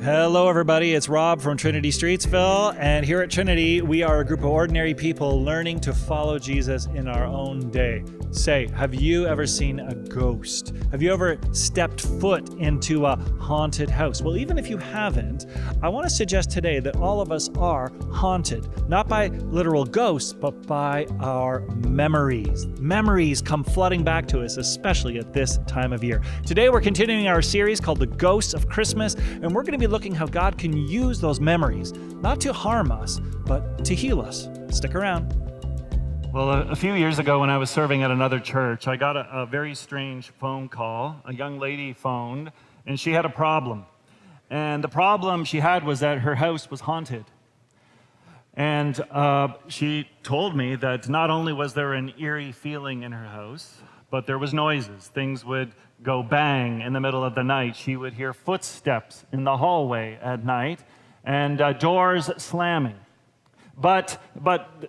Hello, everybody. It's Rob from Trinity Streetsville, and here at Trinity, we are a group of ordinary people learning to follow Jesus in our own day. Say, have you ever seen a ghost? Have you ever stepped foot into a haunted house? Well, even if you haven't, I want to suggest today that all of us are haunted, not by literal ghosts, but by our memories. Memories come flooding back to us, especially at this time of year. Today, we're continuing our series called The Ghosts of Christmas, and we're going to be looking how God can use those memories, not to harm us, but to heal us. Stick around. Well, a few years ago when I was serving at another church, I got a very strange phone call. A young lady phoned, and she had a problem. And the problem she had was that her house was haunted. And she told me that not only was there an eerie feeling in her house, but there was noises. Things would go bang in the middle of the night. She would hear footsteps in the hallway at night and doors slamming. But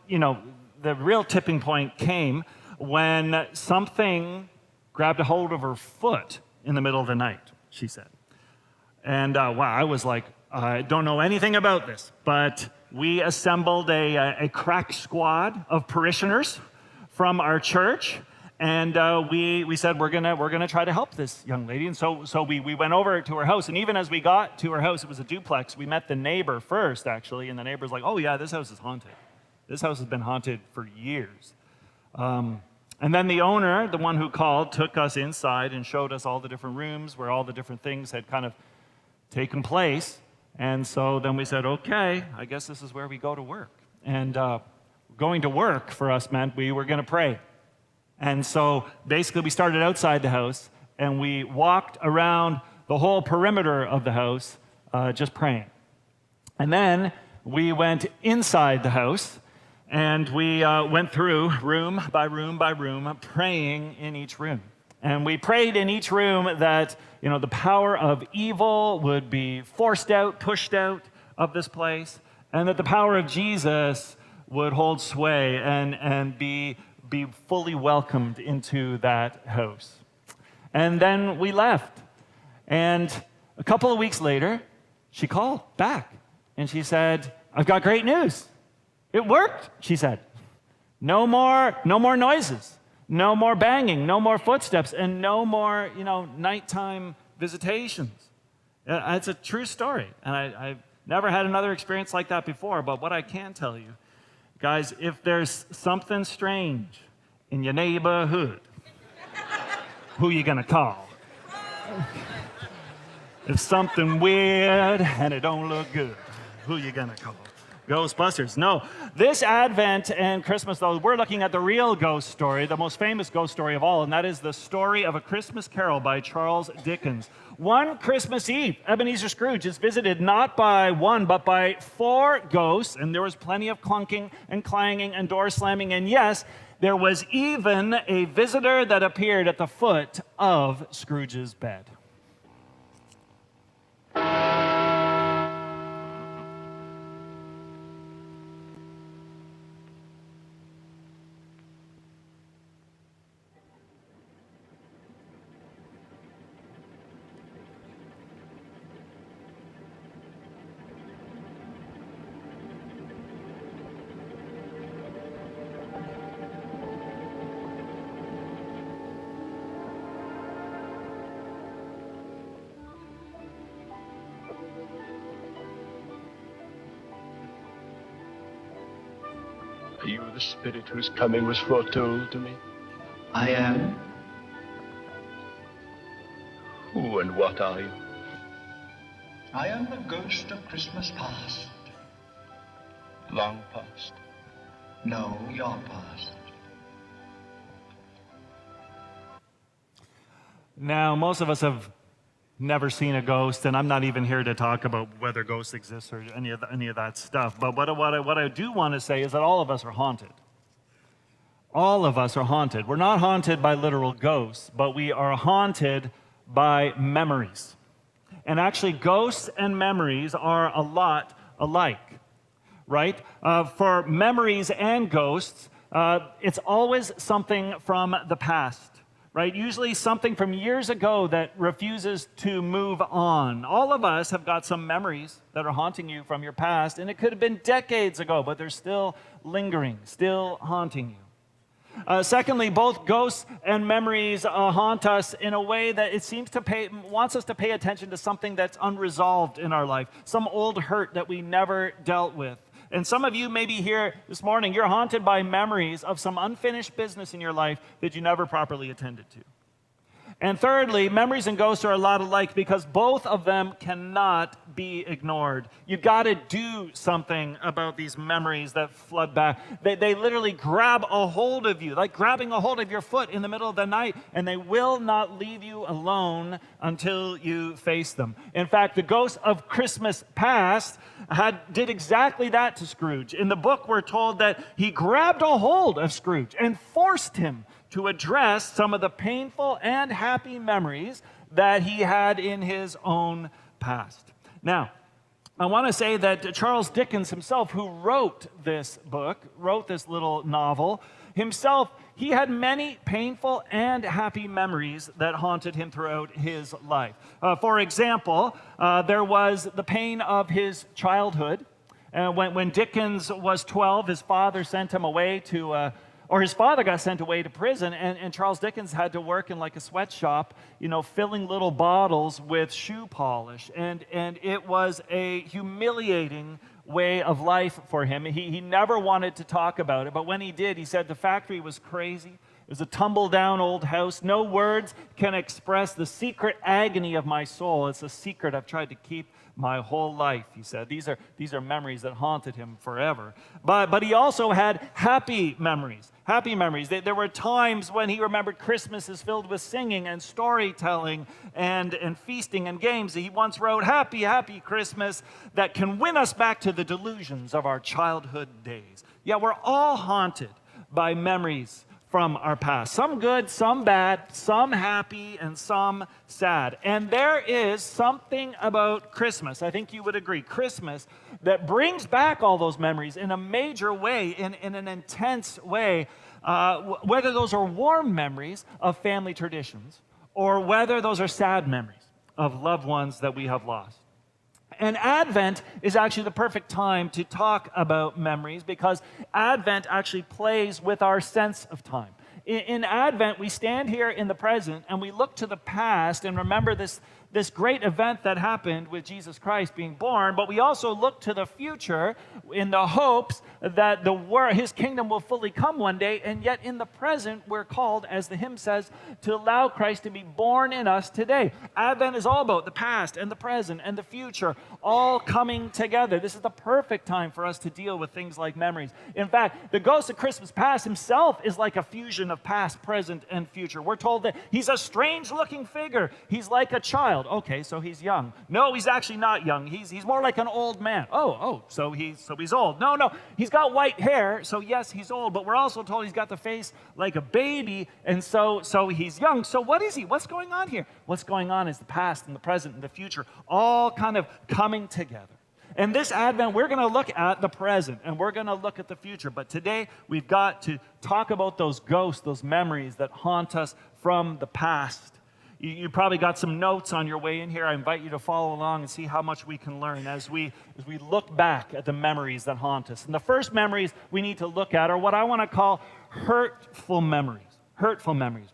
you know, the real tipping point came when something grabbed a hold of her foot in the middle of the night, she said. And wow, I was like, I don't know anything about this, but we assembled a crack squad of parishioners from our church. And we said, we're gonna try to help this young lady. And so we went over to her house. And even as we got to her house, it was a duplex. We met the neighbor first, actually. And the neighbor's like, oh, yeah, this house is haunted. This house has been haunted for years. And then the owner, the one who called, took us inside and showed us all the different rooms where all the different things had kind of taken place. And so then we said, okay, I guess this is where we go to work. And going to work for us meant we were going to pray. And so basically we started outside the house and we walked around the whole perimeter of the house just praying. And then we went inside the house and we went through room by room by room, praying in each room. And we prayed in each room that, you know, the power of evil would be forced out, pushed out of this place, and that the power of Jesus would hold sway and be fully welcomed into that house. And then we left. And a couple of weeks later, she called back and she said, I've got great news. It worked, she said. No more noises, no more banging, no more footsteps, and no more, nighttime visitations. It's a true story. And I've never had another experience like that before, but what I can tell you, guys, if there's something strange in your neighborhood, who you gonna call? If something weird and it don't look good, who you gonna call? Ghostbusters. No, this Advent and Christmas, though, we're looking at the real ghost story, the most famous ghost story of all, and that is the story of A Christmas Carol by Charles Dickens. One Christmas Eve, Ebenezer Scrooge is visited not by one, but by 4 ghosts, and there was plenty of clunking and clanging and door slamming, and yes, there was even a visitor that appeared at the foot of Scrooge's bed. Are you the spirit whose coming was foretold to me? I am. Who and what are you? I am the ghost of Christmas past. Long past. No, your past. Now, most of us have never seen a ghost, and I'm not even here to talk about whether ghosts exist or any of that stuff. But what I do want to say is that all of us are haunted. All of us are haunted. We're not haunted by literal ghosts, but we are haunted by memories. And actually, ghosts and memories are a lot alike, right? For memories and ghosts, it's always something from the past. right? Usually something from years ago that refuses to move on. All of us have got some memories that are haunting you from your past, and it could have been decades ago, but they're still lingering, still haunting you. Secondly, both ghosts and memories haunt us in a way that it seems to wants us to pay attention to something that's unresolved in our life, some old hurt that we never dealt with. And some of you may be here this morning, you're haunted by memories of some unfinished business in your life that you never properly attended to. And thirdly, memories and ghosts are a lot alike because both of them cannot be ignored. You've got to do something about these memories that flood back. They literally grab a hold of you, like grabbing a hold of your foot in the middle of the night, and they will not leave you alone until you face them. In fact, the ghost of Christmas past did exactly that to Scrooge. In the book, we're told that he grabbed a hold of Scrooge and forced him to address some of the painful and happy memories that he had in his own past. Now, I want to say that Charles Dickens himself, who wrote this book, wrote this little novel, himself, he had many painful and happy memories that haunted him throughout his life. For example, there was the pain of his childhood. When Dickens was 12, his father sent him away his father got sent away to prison, and Charles Dickens had to work in like a sweatshop, filling little bottles with shoe polish. And it was a humiliating way of life for him. He never wanted to talk about it, but when he did, he said the factory was crazy. It was a tumble-down old house. No words can express the secret agony of my soul. It's a secret I've tried to keep my whole life, he said. These are memories that haunted him forever. But he also had happy memories. Happy memories. There were times when he remembered Christmases filled with singing and storytelling and feasting and games. He once wrote, "Happy, happy Christmas that can win us back to the delusions of our childhood days." Yeah, we're all haunted by memories from our past. Some good, some bad, some happy, and some sad. And there is something about Christmas, I think you would agree, Christmas, that brings back all those memories in a major way, in an intense way, whether those are warm memories of family traditions or whether those are sad memories of loved ones that we have lost. And Advent is actually the perfect time to talk about memories because Advent actually plays with our sense of time. In Advent, we stand here in the present and we look to the past and remember this great event that happened with Jesus Christ being born, but we also look to the future in the hopes that his kingdom will fully come one day, and yet in the present, we're called, as the hymn says, to allow Christ to be born in us today. Advent is all about the past and the present and the future all coming together. This is the perfect time for us to deal with things like memories. In fact, the ghost of Christmas past himself is like a fusion of past, present, and future. We're told that he's a strange-looking figure. He's like a child. Okay, so he's young. No, he's actually not young. He's more like an old man. So he's old. No, he's got white hair, so yes, he's old, but we're also told he's got the face like a baby, and so he's young. So what is he? What's going on here? What's going on is the past and the present and the future all kind of coming together. And this Advent, we're going to look at the present and we're going to look at the future. But today, we've got to talk about those ghosts, those memories that haunt us from the past. You probably got some notes on your way in here. I invite you to follow along and see how much we can learn as we look back at the memories that haunt us. And the first memories we need to look at are what I want to call hurtful memories. Hurtful memories.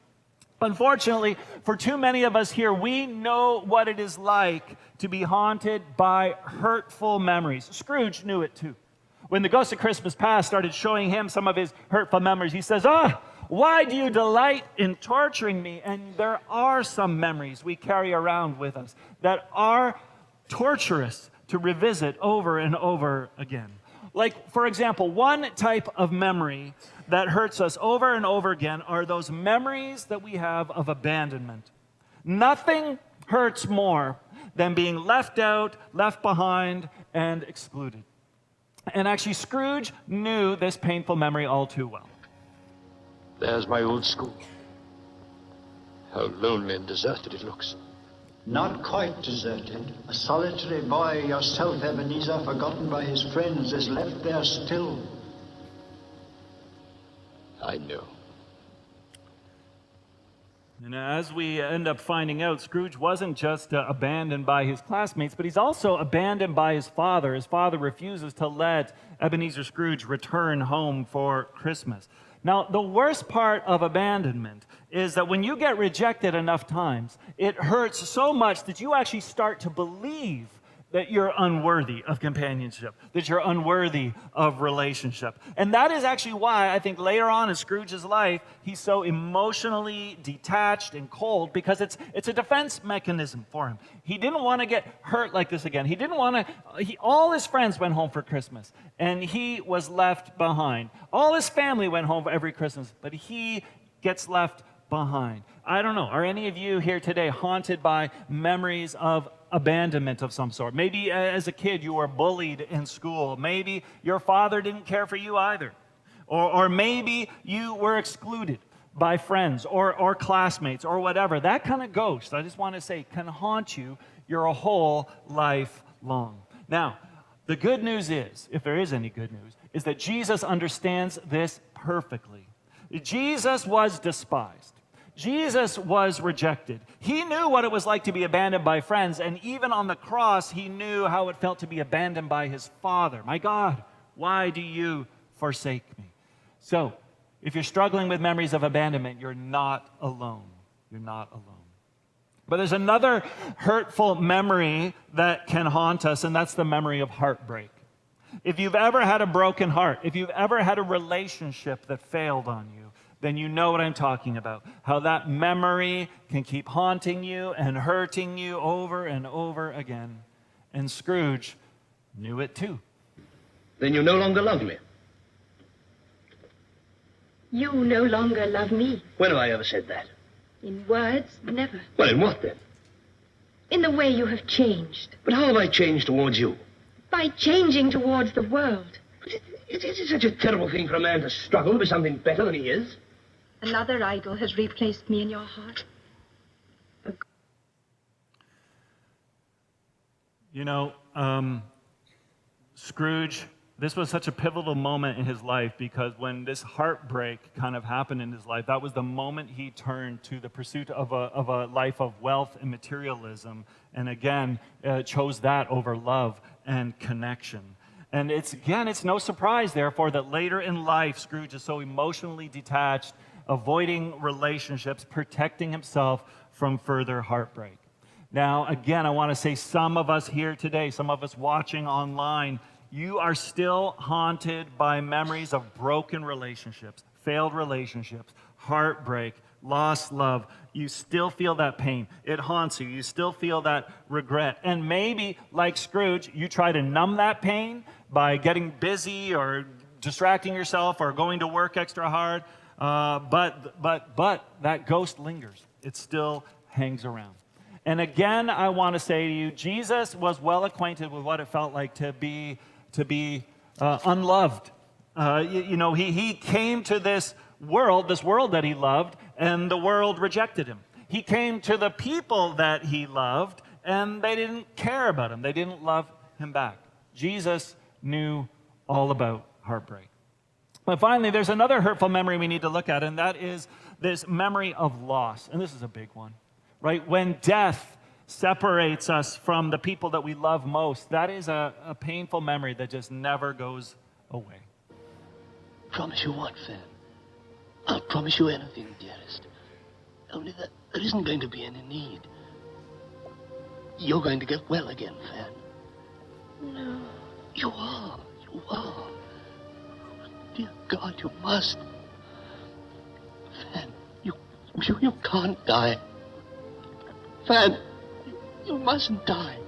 Unfortunately, for too many of us here, we know what it is like to be haunted by hurtful memories. Scrooge knew it too. When the ghost of Christmas past started showing him some of his hurtful memories, he says, why do you delight in torturing me? And there are some memories we carry around with us that are torturous to revisit over and over again. Like, for example, one type of memory that hurts us over and over again are those memories that we have of abandonment. Nothing hurts more than being left out, left behind, and excluded. And actually, Scrooge knew this painful memory all too well. There's my old school. How lonely and deserted it looks. Not quite deserted. A solitary boy, yourself, Ebenezer, forgotten by his friends, is left there still. I know. And as we end up finding out, Scrooge wasn't just abandoned by his classmates, but he's also abandoned by his father. His father refuses to let Ebenezer Scrooge return home for Christmas. Now, the worst part of abandonment is that when you get rejected enough times, it hurts so much that you actually start to believe that you're unworthy of companionship, that you're unworthy of relationship. And that is actually why I think later on in Scrooge's life, he's so emotionally detached and cold, because it's a defense mechanism for him. He didn't want to get hurt like this again. He didn't want to, all his friends went home for Christmas, and he was left behind. All his family went home for every Christmas, but he gets left behind. I don't know, are any of you here today haunted by memories of abandonment of some sort? Maybe as a kid you were bullied in school. Maybe your father didn't care for you either. Or maybe you were excluded by friends or classmates or whatever. That kind of ghost, I just want to say, can haunt you your whole life long. Now, the good news is, if there is any good news, is that Jesus understands this perfectly. Jesus was despised. Jesus was rejected. He knew what it was like to be abandoned by friends, and even on the cross, he knew how it felt to be abandoned by his Father. My God, why do you forsake me? So, if you're struggling with memories of abandonment, you're not alone. You're not alone. But there's another hurtful memory that can haunt us, and that's the memory of heartbreak. If you've ever had a broken heart, if you've ever had a relationship that failed on you, then you know what I'm talking about. How that memory can keep haunting you and hurting you over and over again. And Scrooge knew it too. Then you no longer love me. You no longer love me. When have I ever said that? In words, never. Well, in what then? In the way you have changed. But how have I changed towards you? By changing towards the world. Is it such a terrible thing for a man to struggle to be something better than he is? Another idol has replaced me in your heart. You know, Scrooge, this was such a pivotal moment in his life, because when this heartbreak kind of happened in his life, that was the moment he turned to the pursuit of a life of wealth and materialism, and again, chose that over love and connection. And it's no surprise, therefore, that later in life, Scrooge is so emotionally detached, avoiding relationships, protecting himself from further heartbreak. Now, again, I want to say some of us here today, some of us watching online, you are still haunted by memories of broken relationships, failed relationships, heartbreak, lost love. You still feel that pain. It haunts you. You still feel that regret. And maybe, like Scrooge, you try to numb that pain by getting busy or distracting yourself or going to work extra hard. But that ghost lingers. It still hangs around. And again, I want to say to you, Jesus was well acquainted with what it felt like to be unloved. He came to this world that he loved, and the world rejected him. He came to the people that he loved, and they didn't care about him. They didn't love him back. Jesus knew all about heartbreak. But finally, there's another hurtful memory we need to look at, and that is this memory of loss. And this is a big one, right? When death separates us from the people that we love most, that is a painful memory that just never goes away. Promise you what, Fan? I'll promise you anything, dearest. Only that there isn't going to be any need. You're going to get well again, Fan. No. You are. You are. Dear God, you must. Fan, you can't die. Fan, you mustn't die.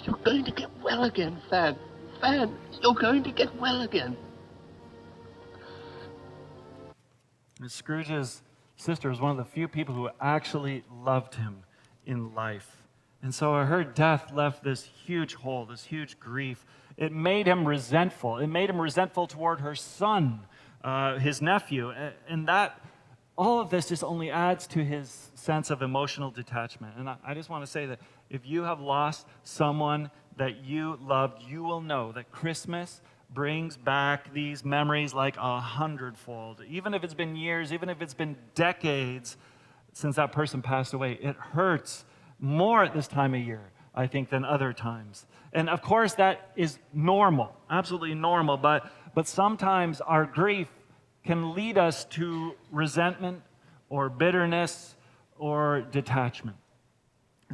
You're going to get well again, Fan. Fan, you're going to get well again. Scrooge's sister was one of the few people who actually loved him in life. And so her death left this huge hole, this huge grief. It made him resentful. It made him resentful toward her son, his nephew. And that, all of this just only adds to his sense of emotional detachment. And I just want to say that if you have lost someone that you loved, you will know that Christmas brings back these memories like 100-fold. Even if it's been years, even if it's been decades, since that person passed away. It hurts more at this time of year, I think, than other times. And of course, that is normal, absolutely normal. But sometimes our grief can lead us to resentment or bitterness or detachment.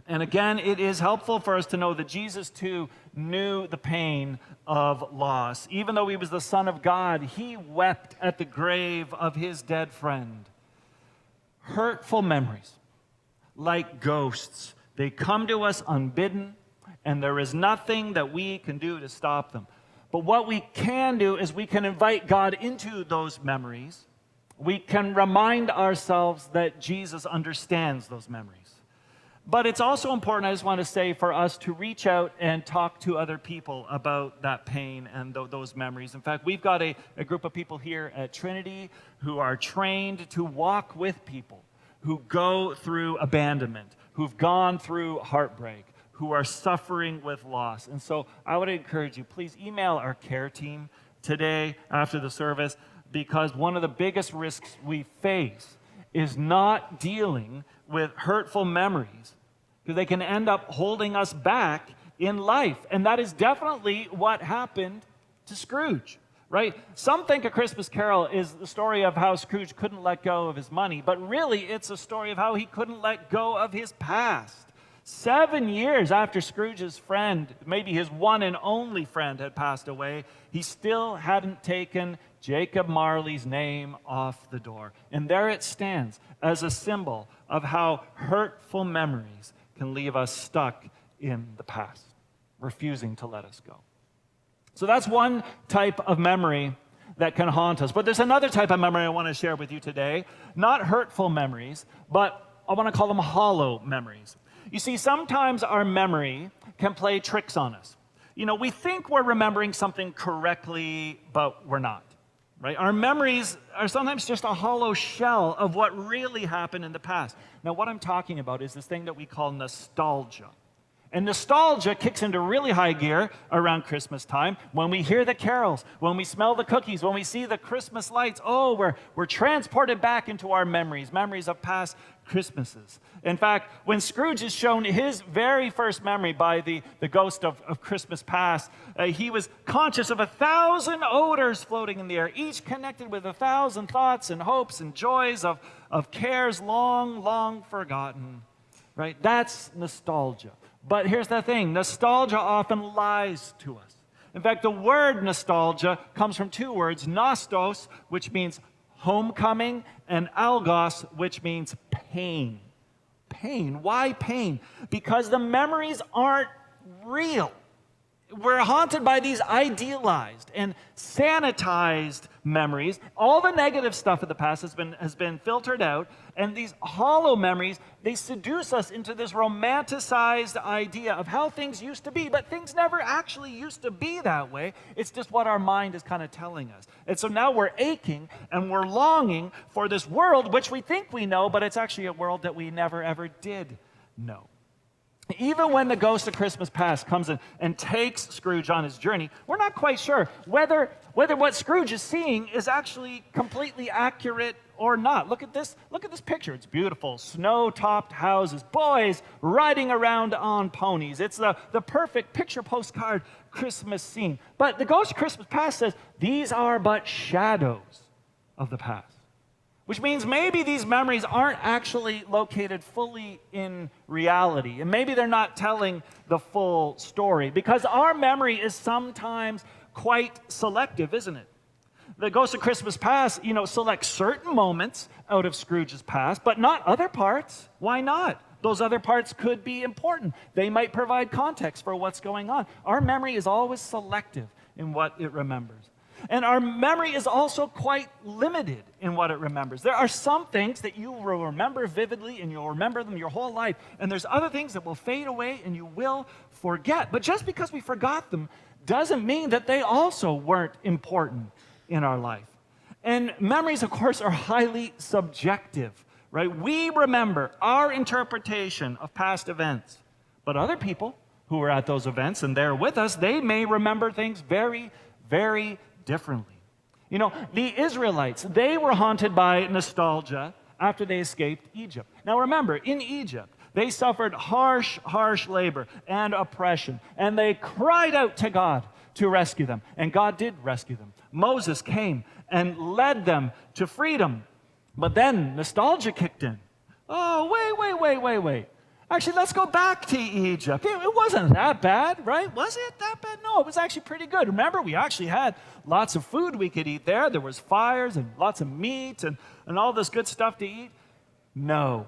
And again, it is helpful for us to know that Jesus too knew the pain of loss. Even though he was the Son of God, he wept at the grave of his dead friend. Hurtful memories, like ghosts, they come to us unbidden, and there is nothing that we can do to stop them. But what we can do is we can invite God into those memories. We can remind ourselves that Jesus understands those memories. But it's also important, I just want to say, for us to reach out and talk to other people about that pain and those memories. In fact, we've got a group of people here at Trinity who are trained to walk with people who go through abandonment, who've gone through heartbreak, who are suffering with loss. And so I would encourage you, please email our care team today after the service, because one of the biggest risks we face is not dealing with hurtful memories, because they can end up holding us back in life. And that is definitely what happened to Scrooge, right? Some think A Christmas Carol is the story of how Scrooge couldn't let go of his money, but really it's a story of how he couldn't let go of his past. 7 years after Scrooge's friend, maybe his one and only friend, had passed away, he still hadn't taken Jacob Marley's name off the door. And there it stands as a symbol of how hurtful memories can leave us stuck in the past, refusing to let us go. So that's one type of memory that can haunt us. But there's another type of memory I want to share with you today. Not hurtful memories, but I want to call them hollow memories. You see, sometimes our memory can play tricks on us. You know, we think we're remembering something correctly, but we're not, right? Our memories are sometimes just a hollow shell of what really happened in the past. Now, what I'm talking about is this thing that we call nostalgia. And nostalgia kicks into really high gear around Christmas time when we hear the carols, when we smell the cookies, when we see the Christmas lights. Oh, we're transported back into our memories of past Christmases. In fact, when Scrooge is shown his very first memory by the ghost of Christmas past, he was conscious of 1,000 odors floating in the air, each connected with 1,000 thoughts and hopes and joys of cares long, long forgotten. Right? That's nostalgia. But here's the thing, nostalgia often lies to us. In fact, the word nostalgia comes from two words, nostos, which means homecoming, and algos, which means pain. Pain. Why pain? Because the memories aren't real. We're haunted by these idealized and sanitized memories. All the negative stuff of the past has been filtered out, and these hollow memories, they seduce us into this romanticized idea of how things used to be, but things never actually used to be that way. It's just what our mind is kind of telling us. And so now we're aching and we're longing for this world which we think we know, but it's actually a world that we never ever did know. Even when the ghost of Christmas past comes in and takes Scrooge on his journey, we're not quite sure whether what Scrooge is seeing is actually completely accurate or not. Look at this picture. It's beautiful. Snow-topped houses, boys riding around on ponies. It's the perfect picture postcard Christmas scene. But the ghost of Christmas past says, these are but shadows of the past. Which means maybe these memories aren't actually located fully in reality. And maybe they're not telling the full story. Because our memory is sometimes quite selective, isn't it? The ghost of Christmas past, selects certain moments out of Scrooge's past, but not other parts. Why not? Those other parts could be important. They might provide context for what's going on. Our memory is always selective in what it remembers. And our memory is also quite limited in what it remembers. There are some things that you will remember vividly and you'll remember them your whole life. And there's other things that will fade away and you will forget. But just because we forgot them doesn't mean that they also weren't important in our life. And memories, of course, are highly subjective, right? We remember our interpretation of past events. But other people who were at those events and there with us, they may remember things very, very differently. The Israelites, they were haunted by nostalgia after they escaped Egypt. Now remember, in Egypt, they suffered harsh labor and oppression, and they cried out to God to rescue them, and God did rescue them. Moses came and led them to freedom, but then nostalgia kicked in. Oh, wait. Actually, let's go back to Egypt. It wasn't that bad, right? Was it that bad? No, it was actually pretty good. Remember, we actually had lots of food we could eat there. There was fires and lots of meat and all this good stuff to eat. No,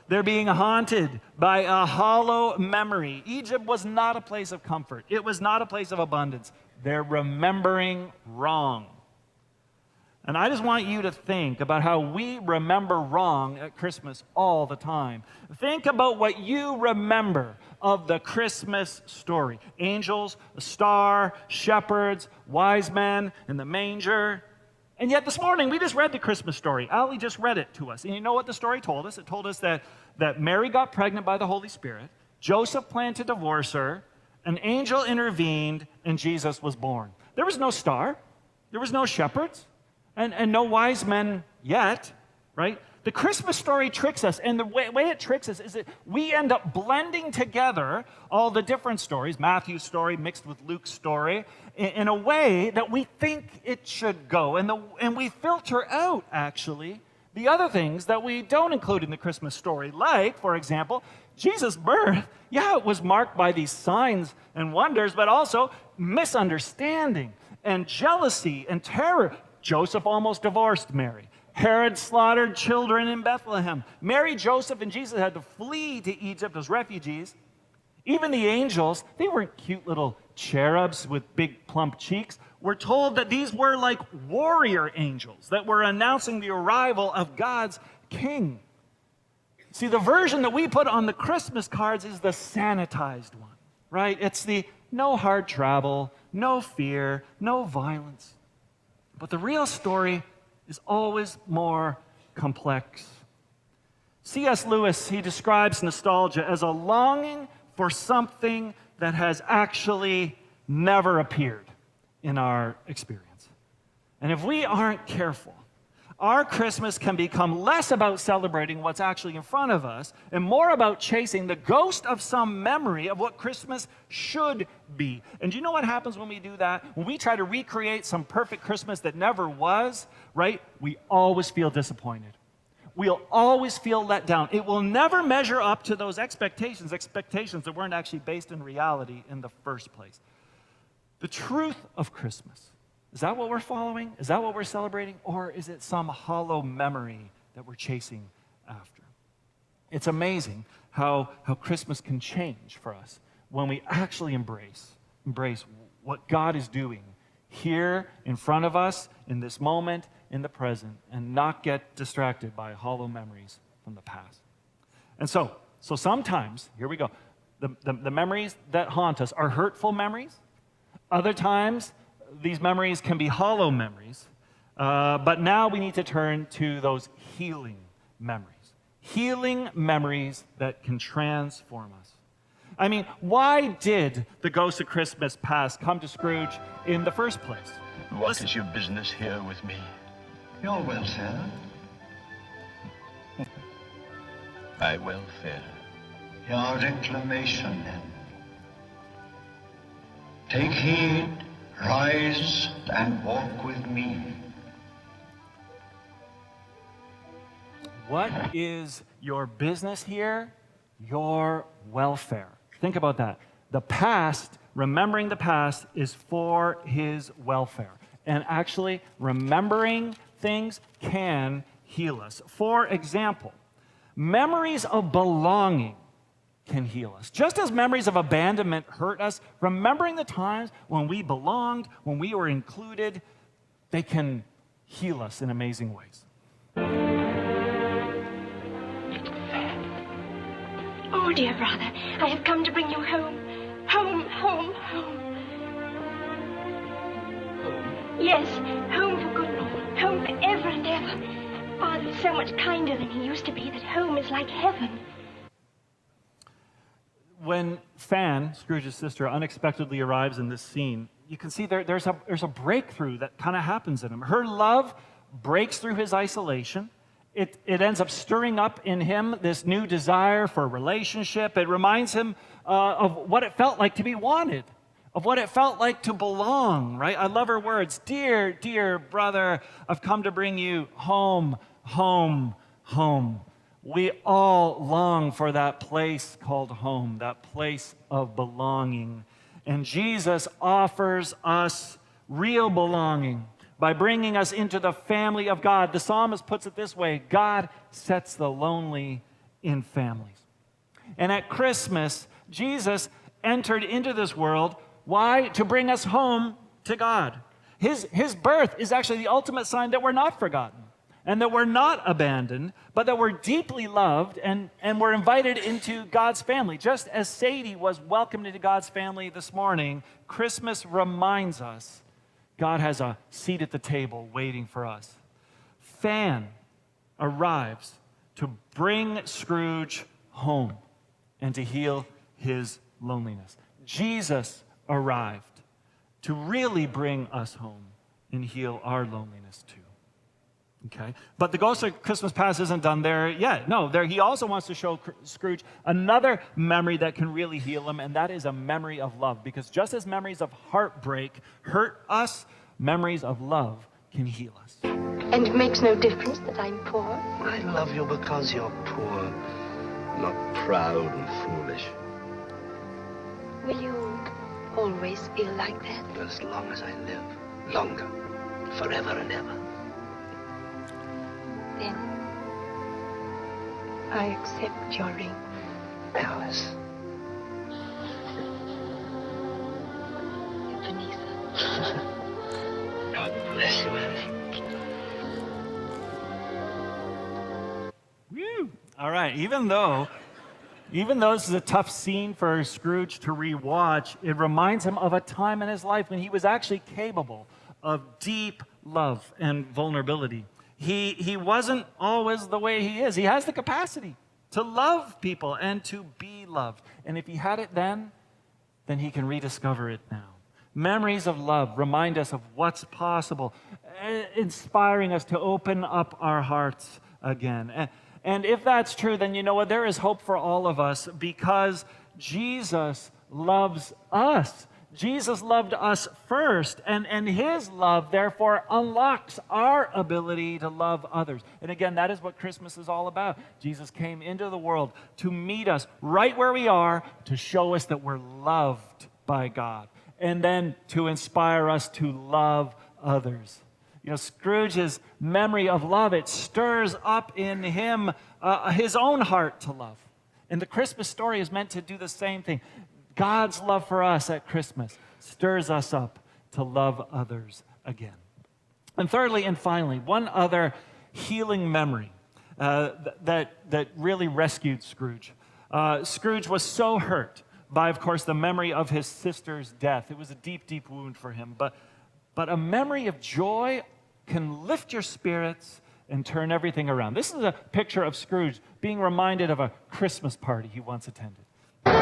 they're being haunted by a hollow memory. Egypt was not a place of comfort. It was not a place of abundance. They're remembering wrong. And I just want you to think about how we remember wrong at Christmas all the time. Think about what you remember of the Christmas story. Angels, a star, shepherds, wise men in the manger. And yet this morning, we just read the Christmas story. Ali just read it to us. And you know what the story told us? It told us that Mary got pregnant by the Holy Spirit. Joseph planned to divorce her. An angel intervened, and Jesus was born. There was no star. There was no shepherds. And no wise men yet, right? The Christmas story tricks us, and the way it tricks us is that we end up blending together all the different stories, Matthew's story mixed with Luke's story, in a way that we think it should go. And we filter out, actually, the other things that we don't include in the Christmas story. Like, for example, Jesus' birth, it was marked by these signs and wonders, but also misunderstanding and jealousy and terror. Joseph almost divorced Mary. Herod slaughtered children in Bethlehem. Mary, Joseph, and Jesus had to flee to Egypt as refugees. Even the angels, they weren't cute little cherubs with big plump cheeks. We're told that these were like warrior angels that were announcing the arrival of God's king. See, the version that we put on the Christmas cards is the sanitized one, right? It's the no hard travel, no fear, no violence. But the real story is always more complex. C.S. Lewis, he describes nostalgia as a longing for something that has actually never appeared in our experience. And if we aren't careful, our Christmas can become less about celebrating what's actually in front of us and more about chasing the ghost of some memory of what Christmas should be. And do you know what happens when we do that? When we try to recreate some perfect Christmas that never was, right? We always feel disappointed. We'll always feel let down. It will never measure up to those expectations that weren't actually based in reality in the first place. The truth of Christmas. Is that what we're following? Is that what we're celebrating? Or is it some hollow memory that we're chasing after? It's amazing how Christmas can change for us when we actually embrace what God is doing here in front of us, in this moment, in the present, and not get distracted by hollow memories from the past. And so sometimes, here we go, the memories that haunt us are hurtful memories. Other times, these memories can be hollow memories, but now we need to turn to those healing memories that can transform us. I mean, why did the ghost of Christmas past come to Scrooge in the first place? What is your business here with me? Your welfare, My welfare. your reclamation, then. Take heed, rise, and walk with me. What is your business here? Your welfare. Think about that. The past, remembering the past, is for his welfare. And actually, remembering things can heal us. For example, memories of belonging can heal us. Just as memories of abandonment hurt us, remembering the times when we belonged, when we were included, they can heal us in amazing ways. Oh, dear brother, I have come to bring you home. Home, home, home. Yes, home for good, Lord. Home for ever and ever. Father is so much kinder than he used to be that home is like heaven. When Fan, Scrooge's sister, unexpectedly arrives in this scene, you can see there's a breakthrough that kind of happens in him. Her love breaks through his isolation, it ends up stirring up in him this new desire for a relationship. It reminds him of what it felt like to be wanted, of what it felt like to belong, right? I love her words. Dear, dear brother, I've come to bring you home, home, home. We all long for that place called home, that place of belonging. And Jesus offers us real belonging by bringing us into the family of God. The psalmist puts it this way: God sets the lonely in families. And at Christmas, Jesus entered into this world. Why? To bring us home to God. His birth is actually the ultimate sign that we're not forgotten and that we're not abandoned, but that we're deeply loved and we're invited into God's family. Just as Sadie was welcomed into God's family this morning, Christmas reminds us God has a seat at the table waiting for us. Fan arrives to bring Scrooge home and to heal his loneliness. Jesus arrived to really bring us home and heal our loneliness too. Okay? But the Ghost of Christmas Past isn't done there yet. No, he also wants to show Scrooge another memory that can really heal him, and that is a memory of love. Because just as memories of heartbreak hurt us, memories of love can heal us. And it makes no difference that I'm poor. I love you because you're poor, not proud and foolish. Will you always feel like that? As long as I live, longer, forever and ever. Then I accept your ring. Alice. Ebenezer. God bless you, Alice. Woo! All right, even though this is a tough scene for Scrooge to rewatch, it reminds him of a time in his life when he was actually capable of deep love and vulnerability. He wasn't always the way he is. He has the capacity to love people and to be loved. And if he had it then he can rediscover it now. Memories of love remind us of what's possible, inspiring us to open up our hearts again. And if that's true, then you know what? There is hope for all of us because Jesus loves us. Jesus loved us first, and his love, therefore, unlocks our ability to love others. And again, that is what Christmas is all about. Jesus came into the world to meet us right where we are, to show us that we're loved by God, and then to inspire us to love others. You know, Scrooge's memory of love, it stirs up in him his own heart to love. And the Christmas story is meant to do the same thing. God's love for us at Christmas stirs us up to love others again. And thirdly and finally, one other healing memory that really rescued Scrooge. Scrooge was so hurt by, of course, the memory of his sister's death. It was a deep, deep wound for him. But a memory of joy can lift your spirits and turn everything around. This is a picture of Scrooge being reminded of a Christmas party he once attended. You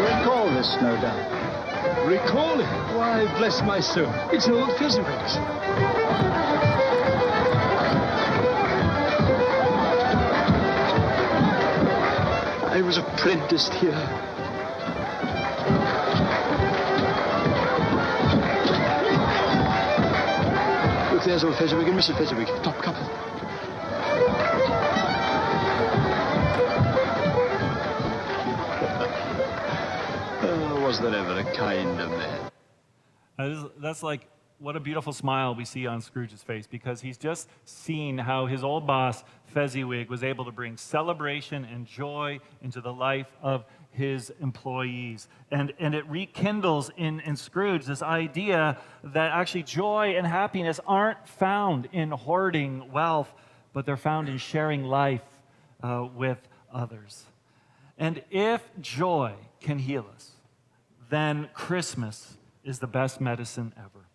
recall this, no doubt. Recall it? Why, bless my soul, it's old Fezziwig's. I was apprenticed here. Look, there's old Fezziwig and Mrs. Fezziwig, top couple. Was there ever a kinder man? That's like, what a beautiful smile we see on Scrooge's face, because he's just seen how his old boss, Fezziwig, was able to bring celebration and joy into the life of his employees. And it rekindles in Scrooge this idea that actually joy and happiness aren't found in hoarding wealth, but they're found in sharing life with others. And if joy can heal us, then Christmas is the best medicine ever.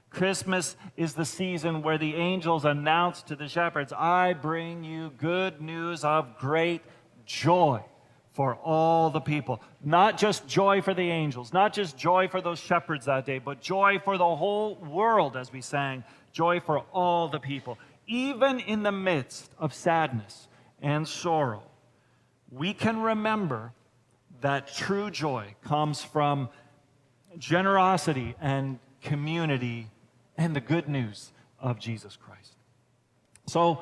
Christmas is the season where the angels announce to the shepherds, I bring you good news of great joy for all the people. Not just joy for the angels, not just joy for those shepherds that day, but joy for the whole world, as we sang, joy for all the people. even in the midst of sadness and sorrow, we can remember that true joy comes from generosity and community and the good news of Jesus Christ. So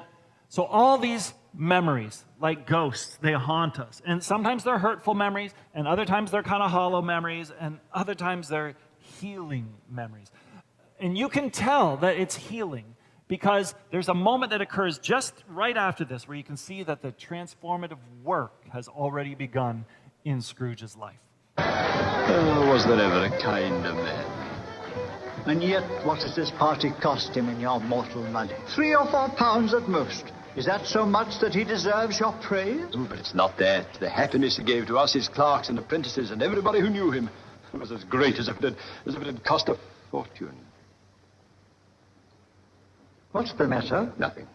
all these memories, like ghosts, they haunt us. And sometimes they're hurtful memories, and other times they're kind of hollow memories, and other times they're healing memories. And you can tell that it's healing because there's a moment that occurs just right after this where you can see that the transformative work has already begun in Scrooge's life. Was there ever a kinder man? And yet, what does this party cost him in your mortal money? 3 or 4 pounds at most. Is that so much that he deserves your praise? Oh, but it's not that. The happiness he gave to us, his clerks and apprentices, and everybody who knew him, was as great as if it had cost a fortune. What's the matter? Nothing.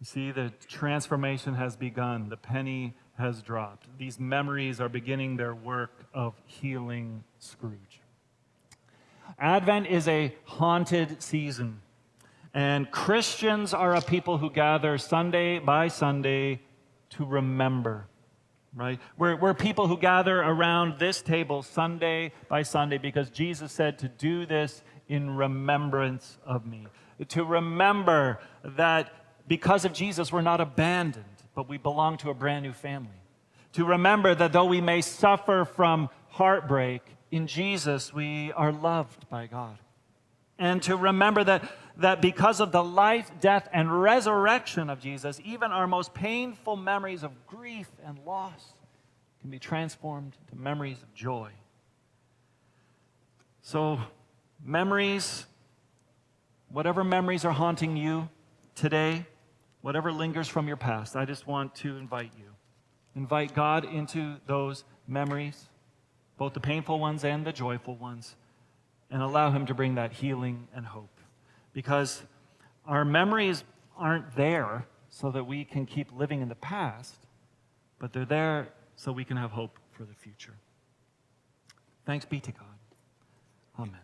You see, the transformation has begun. The penny has dropped. These memories are beginning their work of healing Scrooge. Advent is a haunted season, and Christians are a people who gather Sunday by Sunday to remember, right? We're people who gather around this table Sunday by Sunday because Jesus said to do this in remembrance of me. To remember that because of Jesus, we're not abandoned, but we belong to a brand new family. To remember that though we may suffer from heartbreak, in Jesus we are loved by God. And to remember that because of the life, death, and resurrection of Jesus, even our most painful memories of grief and loss can be transformed to memories of joy. So, memories, whatever memories are haunting you today, whatever lingers from your past, I just want to invite you. Invite God into those memories, both the painful ones and the joyful ones, and allow Him to bring that healing and hope. Because our memories aren't there so that we can keep living in the past, but they're there so we can have hope for the future. Thanks be to God. Amen.